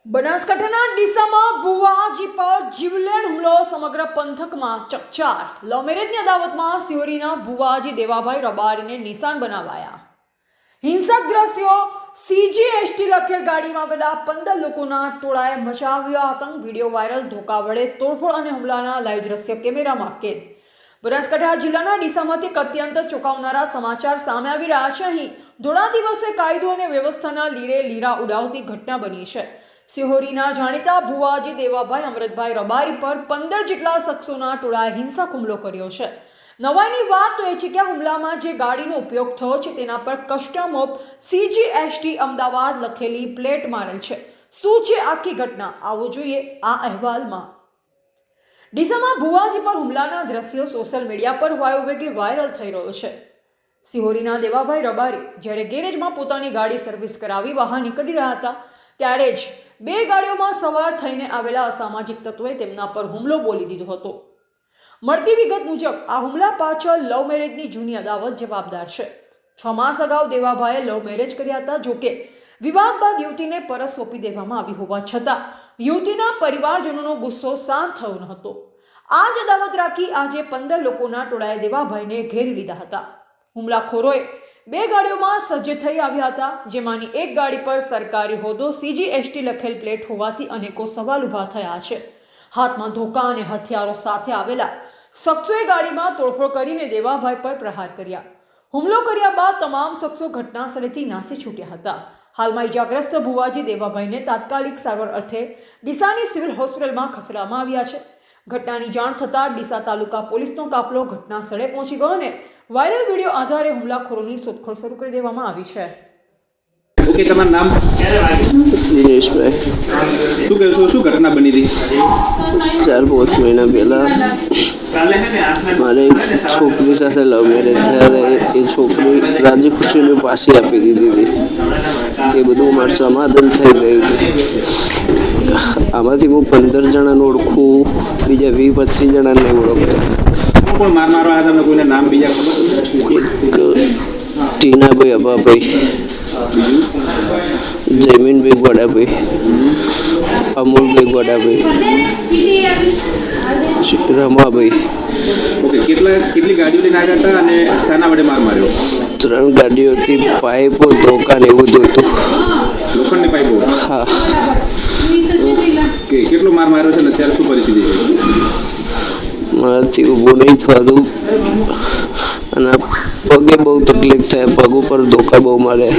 બનાસકાંઠાના ડીસામાં ભુવાજી પર જીવલેણ હુમલો સમગ્ર પંથકમાં ચકચાર. લવ મેરેજની અદાવતમાં સિહોરીના ભુવાજી દેવાભાઈ રબારીને નિશાન બનાવાયા. હિંસક દ્રશ્યો. CGST લખેલ ગાડીમાં આવેલા 15 લોકોના ટોળાએ મચાવ્યો આતંક. Video viral. ધોકા વડે તોડફોડ અને હુમલાના લાઈવ દ્રશ્ય કેમેરામાં કેદ. બનાસકાંઠા જિલ્લાના ડીસામાંથી એક અત્યંત ચોંકાવનારા સમાચાર સામે આવી રહ્યા છે. અહીં ધોળા દિવસે કાયદો અને વ્યવસ્થાના લીરે લીરા ઉડાવતી ઘટના બની છે. સિહોરીના જાણીતા ભુવાજી દેવાભાઈ અમૃતભાઈ રબારી પર 15 જેટલા શખ્સોના ટોળાએ હિંસક હુમલો કર્યો છે. નવાઈની વાત તો એ છે કે આ હુમલામાં જે ગાડીનો ઉપયોગ થયો છે તેના પર કસ્ટમ ઓફ CGST અમદાવાદ લખેલી પ્લેટ મારેલ છે. શું છે આખી ઘટના, આવો જોઈએ આ અહેવાલમાં. ડીસામાં ભુવાજી પર હુમલાના દ્રશ્યો સોશિયલ મીડિયા પર વાયુવેગે વાયરલ થઈ રહ્યો છે. સિહોરીના દેવાભાઈ રબારી જ્યારે ગેરેજમાં પોતાની ગાડી સર્વિસ કરાવી બહાર નીકળી રહ્યા હતા ત્યારે જ 2 ગાડીઓમાં સવાર થઈને આવેલા અસામાજિક તત્વોએ તેમના પર હુમલો બોલી દીધો હતો. મળતી વિગત મુજબ આ હુમલા પાછળ લવ મેરેજની જૂની અદાવત જવાબદાર છે. 6 માસ અગાઉ દેવાભાઈએ લવ મેરેજ કર્યા હતા. જોકે વિવાદ બાદ યુવતીને પરત સોંપી દેવામાં આવી હોવા છતાં યુવતીના પરિવારજનોનો ગુસ્સો શાંત થયો ન હતો. આ જ અદાવત રાખી આજે 15 લોકોના ટોળાએ દેવાભાઈને ઘેરી લીધા હતા. હુમલાખોરોએ 2 ગાડીઓમાં સજ્જ થઈ આવ્યા હતા, જેમાંની એક ગાડી પર સરકારી હોદ્દો CGST લખેલ પ્લેટ હોવાથી અનેકો સવાલ ઊભા થયા છે. હાથમાં ધોકા અને હથિયારો સાથે આવેલા શખ્સોએ ગાડીમાં તોડફોડ કરીને દેવાભાઈ પર પ્રહાર કર્યા. હુમલો કર્યા બાદ તમામ શખ્સો ઘટના સ્થળેથી નાસી છૂટ્યા હતા. હાલમાં ઇજાગ્રસ્ત ભુવાજી દેવાભાઈને તાત્કાલિક સારવાર અર્થે ડીસાની સિવિલ હોસ્પિટલમાં ખસેડવામાં આવ્યા છે. ઘટનાની જાણ થતાં ડીસા તાલુકા પોલીસનો કાફલો ઘટના સ્થળે પહોંચી ગયો અને વાયરલ વિડીયો આધારે હુમલાખોરોની શોધખોળ શરૂ કરી દેવામાં આવી છે. ઓકે, તમારું નામ? દિનેશભાઈ. શું કહેશો, શું ઘટના બની હતી? 4-5 મહિના પહેલાં મારે એક છોકરી સાથે લવ મેરેજ થયા હતા. એ છોકરી રાજી ખુશીને પાછી આપી દીધી હતી. એ બધું મારું સમાધાન થઈ ગયું હતું. આમાંથી હું 15 જણાને ઓળખું, બીજા 20-25 જણાને નહીં ઓળખતો. કોણ માર મારવા આવ્યા તમને? કોઈને નામ બીજા ખબર? એક ટીનાભાઈ અબાભાઈ, જમીનભાઈ ગોડાભાઈ, અમૂલભાઈ ગોડાભાઈ, રમાભાઈ. ઓકે, કેટલી ગાડીઓ લઈને આવ્યા હતા અને શાના વડે માર માર્યો? 3 ગાડીઓથી પાઇપો, ધોકા ને એવું બધું હતું. લોખંડની પાઇપો? હા. ઓકે, કેટલો માર માર્યો છે ને અત્યારે શું પરિસ્થિતિ છે? મારાથી ઊભું નહીં થતું અને પગે બહુ તકલીફ થાય. પગ ઉપર ધોકા બહુ મારે.